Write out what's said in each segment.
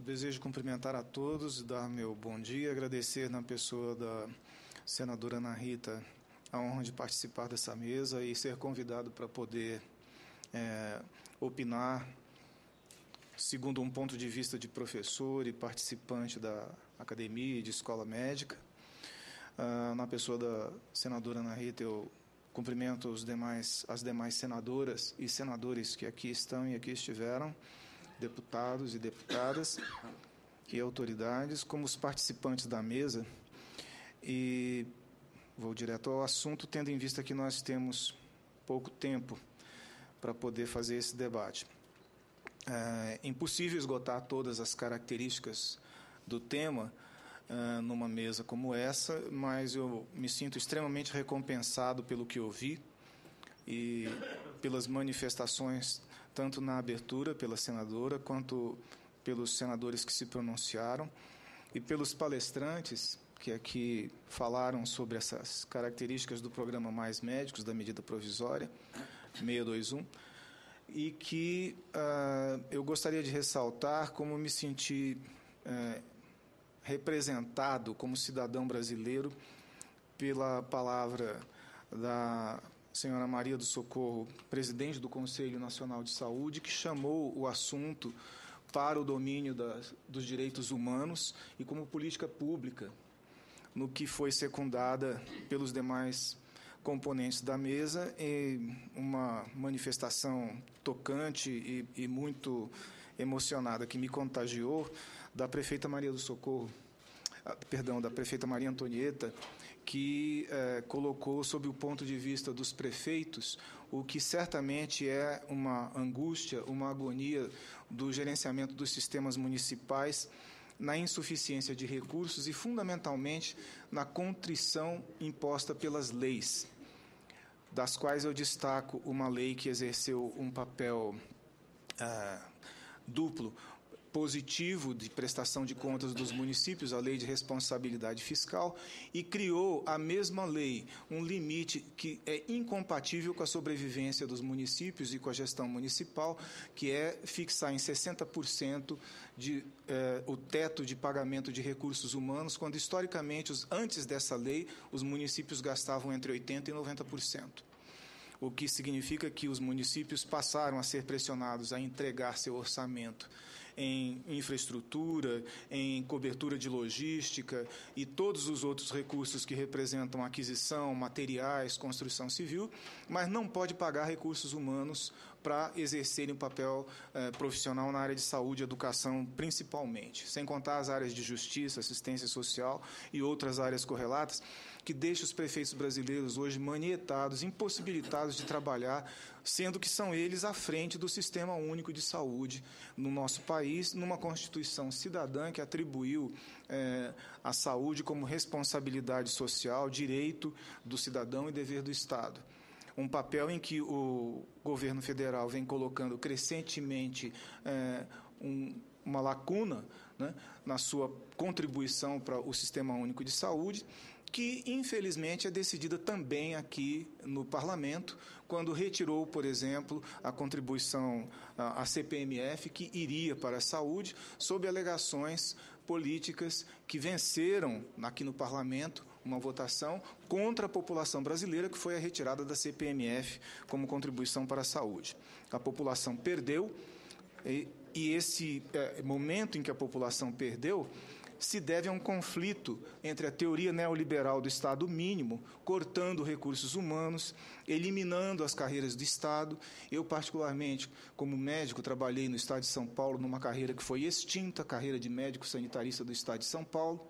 desejo cumprimentar a todos, dar meu bom dia, agradecer na pessoa da senadora Ana Rita a honra de participar dessa mesa e ser convidado para poder opinar segundo um ponto de vista de professor e participante da academia e de escola médica. Na pessoa da senadora Ana Rita, eu cumprimento as demais senadoras e senadores que aqui estão e aqui estiveram, deputados e deputadas e autoridades, como os participantes da mesa. E vou direto ao assunto, tendo em vista que nós temos pouco tempo para poder fazer esse debate. É impossível esgotar todas as características do tema numa mesa como essa, mas eu me sinto extremamente recompensado pelo que ouvi e pelas manifestações, tanto na abertura pela senadora, quanto pelos senadores que se pronunciaram e pelos palestrantes que aqui falaram sobre essas características do programa Mais Médicos, da medida provisória 621, e que eu gostaria de ressaltar como me senti representado como cidadão brasileiro pela palavra da senhora Maria do Socorro, presidente do Conselho Nacional de Saúde, que chamou o assunto para o domínio dos direitos humanos e como política pública, no que foi secundada pelos demais componentes da mesa, em uma manifestação tocante e muito emocionada que me contagiou, da prefeita Maria do Socorro, da prefeita Maria Antonieta, que colocou sob o ponto de vista dos prefeitos o que certamente é uma angústia, uma agonia do gerenciamento dos sistemas municipais, na insuficiência de recursos e, fundamentalmente, na contrição imposta pelas leis, das quais eu destaco uma lei que exerceu um papel duplo, positivo de prestação de contas dos municípios, a Lei de Responsabilidade Fiscal, e criou a mesma lei um limite que é incompatível com a sobrevivência dos municípios e com a gestão municipal, que é fixar em 60% o teto de pagamento de recursos humanos, quando historicamente, antes dessa lei, os municípios gastavam entre 80% e 90%. O que significa que os municípios passaram a ser pressionados a entregar seu orçamento em infraestrutura, em cobertura de logística e todos os outros recursos que representam aquisição, materiais, construção civil, mas não pode pagar recursos humanos para exercerem um papel profissional na área de saúde e educação, principalmente, sem contar as áreas de justiça, assistência social e outras áreas correlatas, que deixam os prefeitos brasileiros hoje manietados, impossibilitados de trabalhar, sendo que são eles à frente do Sistema Único de Saúde no nosso país, numa Constituição cidadã que atribuiu a saúde como responsabilidade social, direito do cidadão e dever do Estado. Um papel em que o governo federal vem colocando crescentemente uma lacuna, né, na sua contribuição para o Sistema Único de Saúde, que, infelizmente, é decidida também aqui no Parlamento, quando retirou, por exemplo, a contribuição à CPMF, que iria para a saúde, sob alegações políticas que venceram aqui no Parlamento uma votação contra a população brasileira, que foi a retirada da CPMF como contribuição para a saúde. A população perdeu, e esse momento em que a população perdeu se deve a um conflito entre a teoria neoliberal do Estado mínimo, cortando recursos humanos, eliminando as carreiras do Estado. Eu, particularmente, como médico, trabalhei no Estado de São Paulo numa carreira que foi extinta, a carreira de médico sanitarista do Estado de São Paulo.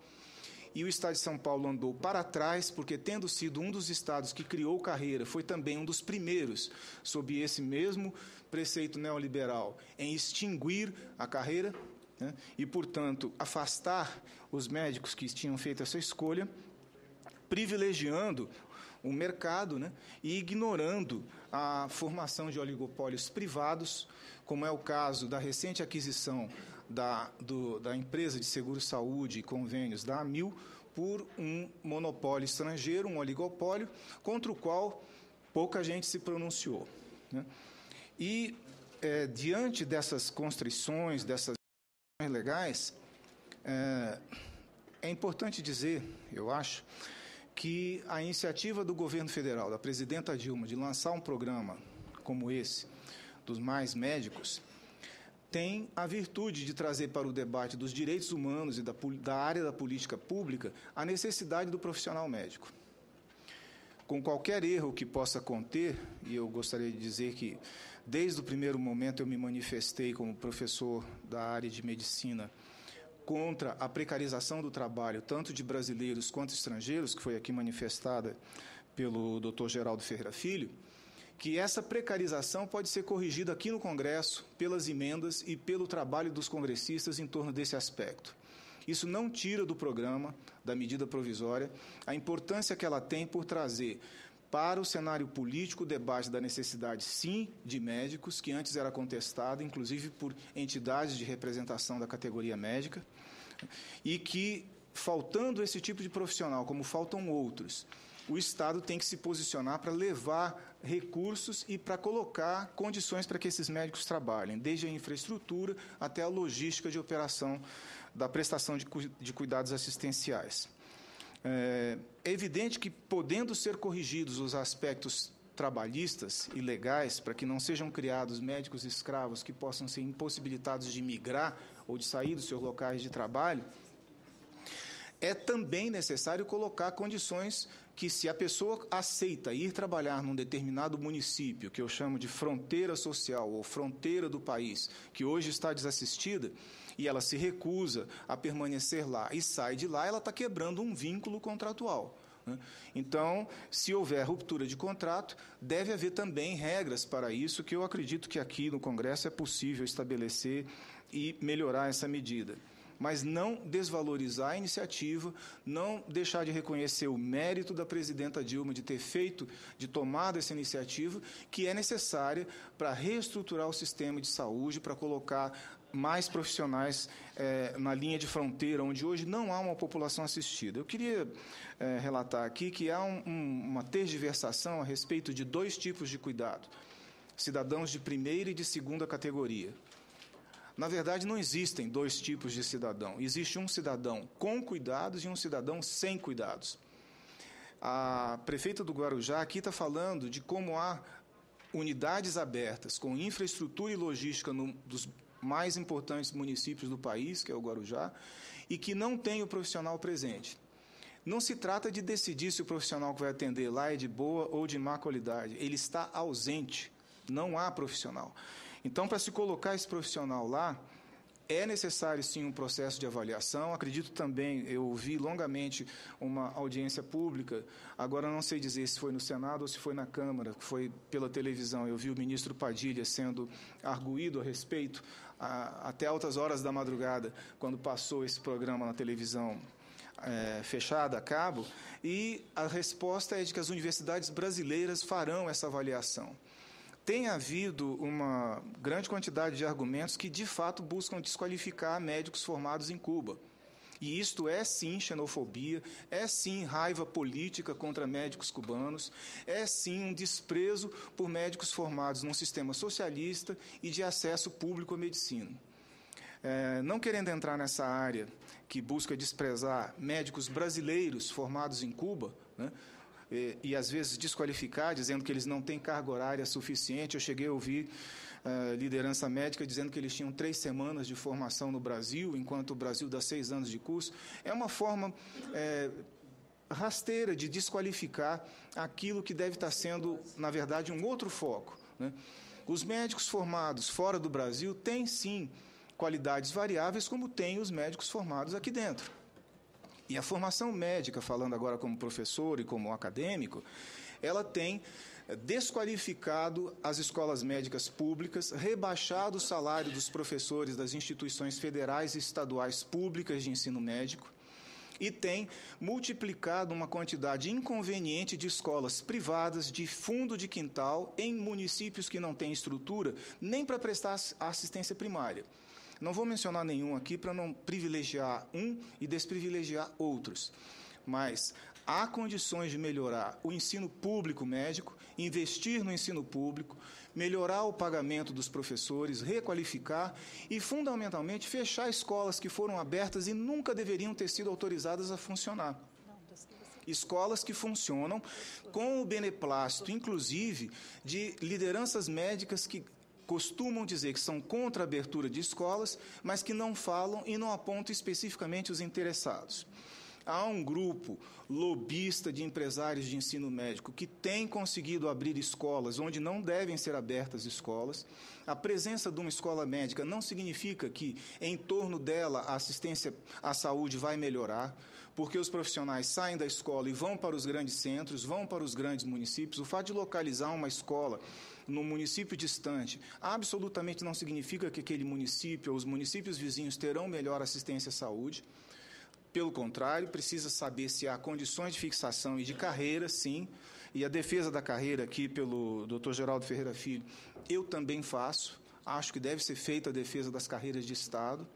E o Estado de São Paulo andou para trás, porque, tendo sido um dos estados que criou carreira, foi também um dos primeiros, sob esse mesmo preceito neoliberal, em extinguir a carreira, né, e, portanto, afastar os médicos que tinham feito essa escolha, privilegiando o mercado, né, e ignorando a formação de oligopólios privados, como é o caso da recente aquisição da empresa de seguro-saúde e convênios da Amil por um monopólio estrangeiro, um oligopólio, contra o qual pouca gente se pronunciou, né? E, diante dessas constrições, dessas legais, é importante dizer, eu acho, que a iniciativa do governo federal, da presidenta Dilma, de lançar um programa como esse, dos Mais Médicos, tem a virtude de trazer para o debate dos direitos humanos e da área da política pública a necessidade do profissional médico. Com qualquer erro que possa conter, e eu gostaria de dizer que, desde o primeiro momento, eu me manifestei como professor da área de medicina contra a precarização do trabalho, tanto de brasileiros quanto estrangeiros, que foi aqui manifestada pelo Dr. Geraldo Ferreira Filho, que essa precarização pode ser corrigida aqui no Congresso pelas emendas e pelo trabalho dos congressistas em torno desse aspecto. Isso não tira do programa, da medida provisória, a importância que ela tem por trazer para o cenário político o debate da necessidade, sim, de médicos, que antes era contestada, inclusive por entidades de representação da categoria médica, e que, faltando esse tipo de profissional, como faltam outros, o Estado tem que se posicionar para levar recursos e para colocar condições para que esses médicos trabalhem, desde a infraestrutura até a logística de operação da prestação de cuidados assistenciais. É evidente que, podendo ser corrigidos os aspectos trabalhistas e legais, para que não sejam criados médicos escravos que possam ser impossibilitados de migrar ou de sair dos seus locais de trabalho, é também necessário colocar condições que, se a pessoa aceita ir trabalhar num determinado município, que eu chamo de fronteira social ou fronteira do país, que hoje está desassistida, e ela se recusa a permanecer lá e sai de lá, ela está quebrando um vínculo contratual. Então, se houver ruptura de contrato, deve haver também regras para isso, que eu acredito que aqui no Congresso é possível estabelecer e melhorar essa medida. Mas não desvalorizar a iniciativa, não deixar de reconhecer o mérito da presidenta Dilma de ter tomado essa iniciativa, que é necessária para reestruturar o sistema de saúde, para colocar mais profissionais na linha de fronteira, onde hoje não há uma população assistida. Eu queria relatar aqui que há uma tergiversação a respeito de dois tipos de cuidado: cidadãos de primeira e de segunda categoria. Na verdade, não existem dois tipos de cidadão. Existe um cidadão com cuidados e um cidadão sem cuidados. A prefeita do Guarujá aqui está falando de como há unidades abertas com infraestrutura e logística dos mais importantes municípios do país, que é o Guarujá, e que não tem o profissional presente. Não se trata de decidir se o profissional que vai atender lá é de boa ou de má qualidade. Ele está ausente, não há profissional. Então, para se colocar esse profissional lá, é necessário, sim, um processo de avaliação. Acredito também, eu ouvi longamente uma audiência pública, agora não sei dizer se foi no Senado ou se foi na Câmara, que foi pela televisão. Eu vi o ministro Padilha sendo arguído a respeito, até altas horas da madrugada, quando passou esse programa na televisão fechada a cabo, e a resposta é de que as universidades brasileiras farão essa avaliação. Tem havido uma grande quantidade de argumentos que, de fato, buscam desqualificar médicos formados em Cuba. E isto é, sim, xenofobia, é, sim, raiva política contra médicos cubanos, é, sim, um desprezo por médicos formados num sistema socialista e de acesso público à medicina. Não querendo entrar nessa área que busca desprezar médicos brasileiros formados em Cuba, né, e às vezes desqualificar, dizendo que eles não têm carga horária suficiente. Eu cheguei a ouvir liderança médica dizendo que eles tinham 3 semanas de formação no Brasil, enquanto o Brasil dá 6 anos de curso. É uma forma rasteira de desqualificar aquilo que deve estar sendo, na verdade, um outro foco, né? Os médicos formados fora do Brasil têm, sim, qualidades variáveis, como têm os médicos formados aqui dentro. E a formação médica, falando agora como professor e como acadêmico, ela tem desqualificado as escolas médicas públicas, rebaixado o salário dos professores das instituições federais e estaduais públicas de ensino médico, e tem multiplicado uma quantidade inconveniente de escolas privadas de fundo de quintal em municípios que não têm estrutura nem para prestar assistência primária. Não vou mencionar nenhum aqui para não privilegiar um e desprivilegiar outros, mas há condições de melhorar o ensino público médico, investir no ensino público, melhorar o pagamento dos professores, requalificar e, fundamentalmente, fechar escolas que foram abertas e nunca deveriam ter sido autorizadas a funcionar. Escolas que funcionam com o beneplácito, inclusive, de lideranças médicas que costumam dizer que são contra a abertura de escolas, mas que não falam e não apontam especificamente os interessados. Há um grupo lobista de empresários de ensino médico que tem conseguido abrir escolas onde não devem ser abertas escolas. A presença de uma escola médica não significa que, em torno dela, a assistência à saúde vai melhorar, porque os profissionais saem da escola e vão para os grandes centros, vão para os grandes municípios. O fato de localizar uma escola no município distante absolutamente não significa que aquele município ou os municípios vizinhos terão melhor assistência à saúde. Pelo contrário, precisa saber se há condições de fixação e de carreira, sim, e a defesa da carreira aqui pelo Dr. Geraldo Ferreira Filho, eu também faço, acho que deve ser feita a defesa das carreiras de Estado.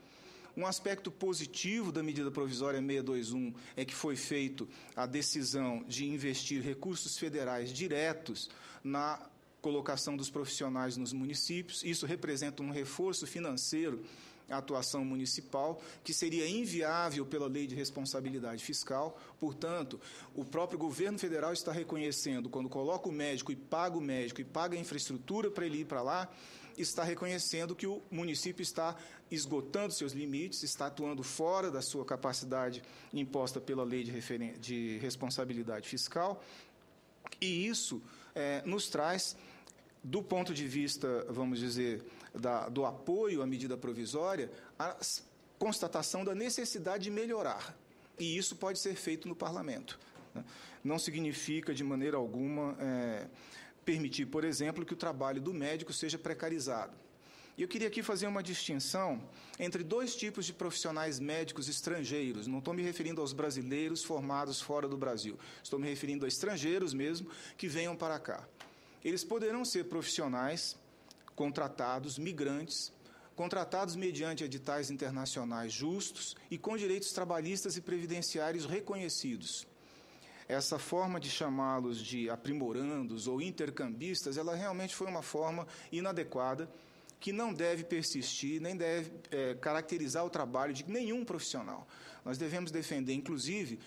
Um aspecto positivo da medida provisória 621 é que foi feita a decisão de investir recursos federais diretos na colocação dos profissionais nos municípios. Isso representa um reforço financeiro à atuação municipal, que seria inviável pela lei de responsabilidade fiscal. Portanto, o próprio governo federal está reconhecendo, quando coloca o médico e paga a infraestrutura para ele ir para lá, está reconhecendo que o município está esgotando seus limites, está atuando fora da sua capacidade imposta pela lei de responsabilidade fiscal, e isso nos traz, do ponto de vista, vamos dizer, do apoio à medida provisória, a constatação da necessidade de melhorar. E isso pode ser feito no Parlamento, né? Não significa, de maneira alguma, permitir, por exemplo, que o trabalho do médico seja precarizado. E eu queria aqui fazer uma distinção entre dois tipos de profissionais médicos estrangeiros. Não estou me referindo aos brasileiros formados fora do Brasil. Estou me referindo a estrangeiros mesmo que venham para cá. Eles poderão ser profissionais contratados, migrantes, contratados mediante editais internacionais justos e com direitos trabalhistas e previdenciários reconhecidos. Essa forma de chamá-los de aprimorandos ou intercambistas, ela realmente foi uma forma inadequada, que não deve persistir, nem deve caracterizar o trabalho de nenhum profissional. Nós devemos defender, inclusive,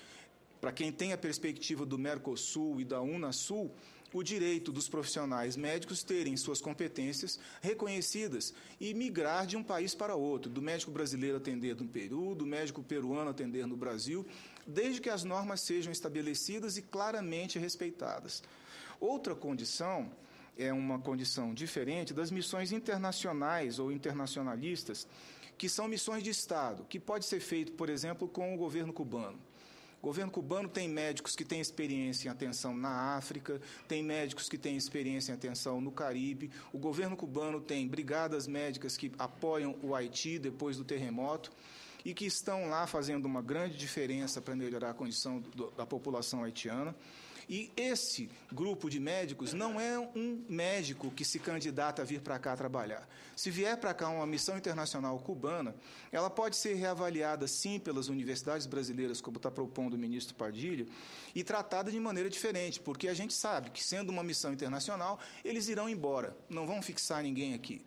para quem tem a perspectiva do Mercosul e da Unasul, o direito dos profissionais médicos terem suas competências reconhecidas e migrar de um país para outro, do médico brasileiro atender no Peru, do médico peruano atender no Brasil, desde que as normas sejam estabelecidas e claramente respeitadas. Outra condição é uma condição diferente das missões internacionais ou internacionalistas, que são missões de Estado, que pode ser feito, por exemplo, com o governo cubano. O governo cubano tem médicos que têm experiência em atenção na África, tem médicos que têm experiência em atenção no Caribe. O governo cubano tem brigadas médicas que apoiam o Haiti depois do terremoto e que estão lá fazendo uma grande diferença para melhorar a condição da população haitiana. E esse grupo de médicos não é um médico que se candidata a vir para cá trabalhar. Se vier para cá uma missão internacional cubana, ela pode ser reavaliada, sim, pelas universidades brasileiras, como está propondo o ministro Padilha, e tratada de maneira diferente, porque a gente sabe que, sendo uma missão internacional, eles irão embora, não vão fixar ninguém aqui.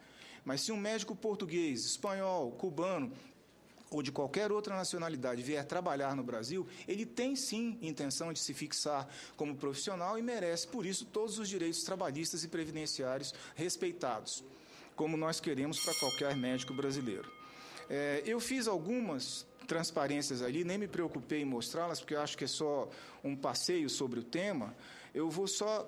Mas se um médico português, espanhol, cubano, ou de qualquer outra nacionalidade vier trabalhar no Brasil, ele tem sim intenção de se fixar como profissional e merece, por isso, todos os direitos trabalhistas e previdenciários respeitados, como nós queremos para qualquer médico brasileiro. Eu fiz algumas transparências ali, nem me preocupei em mostrá-las, porque eu acho que é só um passeio sobre o tema. Eu vou só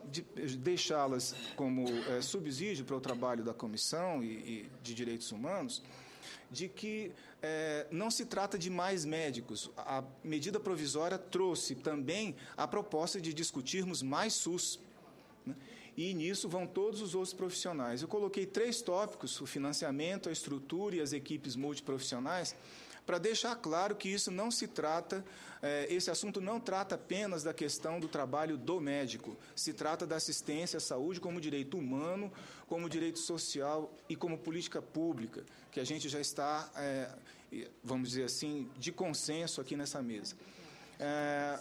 deixá-las como subsídio para o trabalho da Comissão e de Direitos Humanos, de que não se trata de mais médicos. A medida provisória trouxe também a proposta de discutirmos mais SUS, né? E nisso vão todos os outros profissionais. Eu coloquei 3 tópicos: o financiamento, a estrutura e as equipes multiprofissionais, para deixar claro que isso não se trata, esse assunto não trata apenas da questão do trabalho do médico, se trata da assistência à saúde como direito humano, como direito social e como política pública, que a gente já está, vamos dizer assim, de consenso aqui nessa mesa.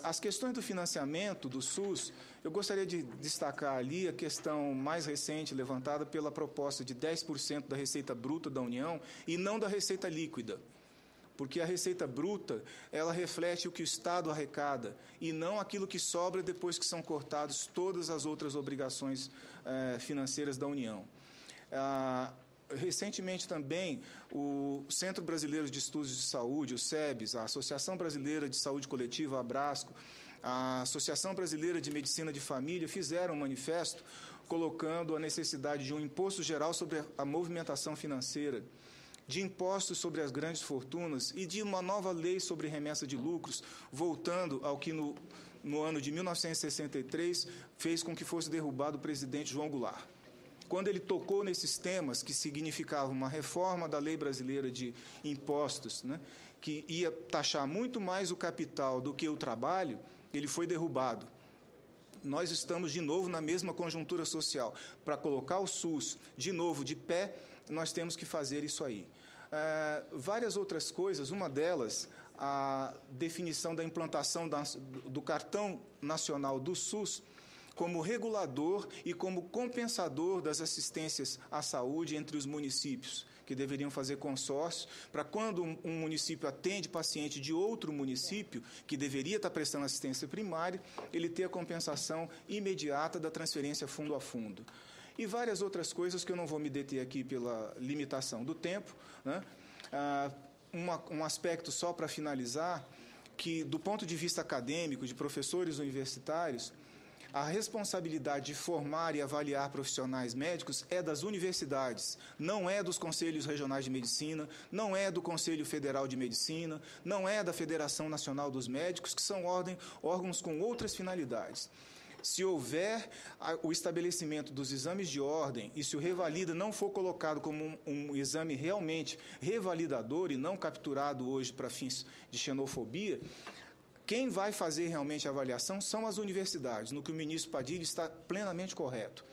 As questões do financiamento do SUS, eu gostaria de destacar ali a questão mais recente levantada pela proposta de 10% da receita bruta da União e não da receita líquida. Porque a receita bruta, ela reflete o que o Estado arrecada e não aquilo que sobra depois que são cortadas todas as outras obrigações financeiras da União. Recentemente também, o Centro Brasileiro de Estudos de Saúde, o SEBS, a Associação Brasileira de Saúde Coletiva, a Abrasco, a Associação Brasileira de Medicina de Família fizeram um manifesto colocando a necessidade de um imposto geral sobre a movimentação financeira, de impostos sobre as grandes fortunas e de uma nova lei sobre remessa de lucros, voltando ao que no ano de 1963 fez com que fosse derrubado o presidente João Goulart. Quando ele tocou nesses temas, que significavam uma reforma da lei brasileira de impostos, né, que ia taxar muito mais o capital do que o trabalho, ele foi derrubado. Nós estamos de novo na mesma conjuntura social. Para colocar o SUS de novo de pé, nós temos que fazer isso aí. Várias outras coisas, uma delas, a definição da implantação do Cartão Nacional do SUS, como regulador e como compensador das assistências à saúde entre os municípios, que deveriam fazer consórcio, para quando um município atende paciente de outro município, que deveria estar prestando assistência primária, ele ter a compensação imediata da transferência fundo a fundo. E várias outras coisas que eu não vou me deter aqui pela limitação do tempo, né? Um aspecto só para finalizar, que do ponto de vista acadêmico, de professores universitários, a responsabilidade de formar e avaliar profissionais médicos é das universidades, não é dos conselhos regionais de medicina, não é do Conselho Federal de Medicina, não é da Federação Nacional dos Médicos, que são órgãos com outras finalidades. Se houver o estabelecimento dos exames de ordem e se o revalida não for colocado como um exame realmente revalidador e não capturado hoje para fins de xenofobia, quem vai fazer realmente a avaliação são as universidades, no que o ministro Padilha está plenamente correto.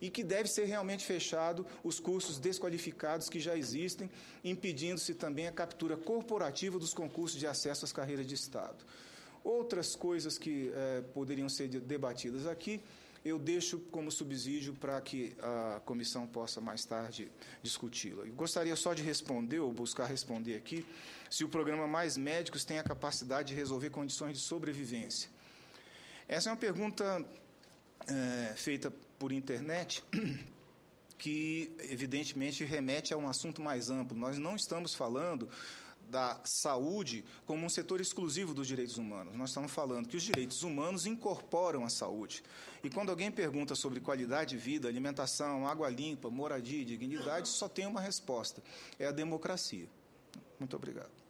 E que deve ser realmente fechado os cursos desqualificados que já existem, impedindo-se também a captura corporativa dos concursos de acesso às carreiras de Estado. Outras coisas que poderiam ser debatidas aqui, eu deixo como subsídio para que a comissão possa mais tarde discuti-la. Gostaria só de responder, ou buscar responder aqui, se o programa Mais Médicos tem a capacidade de resolver condições de sobrevivência. Essa é uma pergunta feita por internet, que evidentemente remete a um assunto mais amplo. Nós não estamos falando da saúde como um setor exclusivo dos direitos humanos. Nós estamos falando que os direitos humanos incorporam a saúde. E quando alguém pergunta sobre qualidade de vida, alimentação, água limpa, moradia e dignidade, só tem uma resposta: é a democracia. Muito obrigado.